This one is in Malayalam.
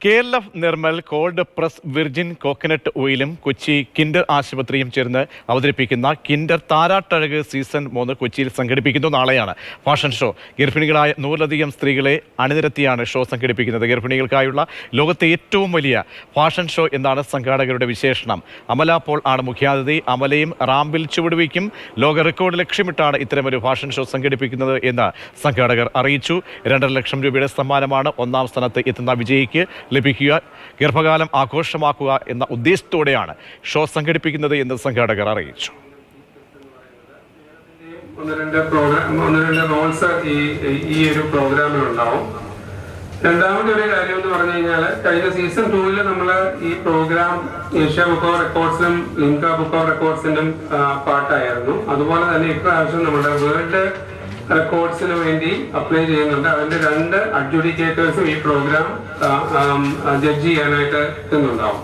KLF Nirmal cold press virgin coconut ഓയിലും കൊച്ചി കിൻഡർ ആശുപത്രിയും ചേർന്ന് അവതരിപ്പിക്കുന്ന കിൻഡർ താരാട്ടഴക് സീസൺ 3 കൊച്ചിയിൽ സംഘടിപ്പിക്കുന്നു. നാളെയാണ് ഫാഷൻ ഷോ. ഗർഭിണികളായ 100ലധികം സ്ത്രീകളെ അണിനിരത്തിയാണ് ഷോ സംഘടിപ്പിക്കുന്നത്. ഗർഭിണികൾക്കായുള്ള ലോകത്തെ ഏറ്റവും വലിയ ഫാഷൻ ഷോ എന്നാണ് സംഘാടകരുടെ വിശേഷണം. അമല പോൾ ആണ് മുഖ്യാതിഥി. അമലയും റാമ്പിൽ ചുവടുവയ്ക്കും. ലോക റെക്കോർഡ് ലക്ഷ്യമിട്ടാണ് ഇത്തരമൊരു ഫാഷൻ ഷോ സംഘടിപ്പിക്കുന്നത് എന്ന് സംഘാടകർ അറിയിച്ചു. 2.5 ലക്ഷം രൂപയുടെ സമ്മാനമാണ് ഒന്നാം സ്ഥാനത്ത് എത്തുന്ന വിജയിക്ക് ലഭിക്കുക. ഗർഭകാലം ആഘോഷമാക്കുക എന്ന ഉദ്ദേശത്തോടെയാണ് ഷോ സംഘടിപ്പിക്കുന്നത് എന്ന് സംഘാടകർ അറിയിച്ചു. ഒന്ന് രണ്ട് റോൾസ് ഈ ഒരു പ്രോഗ്രാമിലുണ്ടാവും. രണ്ടാമത്തെ ഒരു കാര്യം എന്ന് പറഞ്ഞു കഴിഞ്ഞാൽ, കഴിഞ്ഞ സീസൺ 2 നമ്മൾ ഈ പ്രോഗ്രാം ഏഷ്യ ബുക്ക് ഓഫ് റെക്കോർഡ്സിനും ലിംക ബുക്ക് ഓഫ് റെക്കോർഡ്സിനും പാട്ടായിരുന്നു. അതുപോലെ തന്നെ ഇപ്രാവശ്യം നമ്മുടെ വേൾഡ് റെക്കോർഡ്സിന് വേണ്ടി അപ്ലൈ ചെയ്യുന്നുണ്ട്. അതിന്റെ 2 അഡ്ജുഡിക്കേറ്റേഴ്സും ഈ പ്രോഗ്രാം ജഡ്ജ് ചെയ്യാനായിട്ട് എത്തുന്നുണ്ടാവും.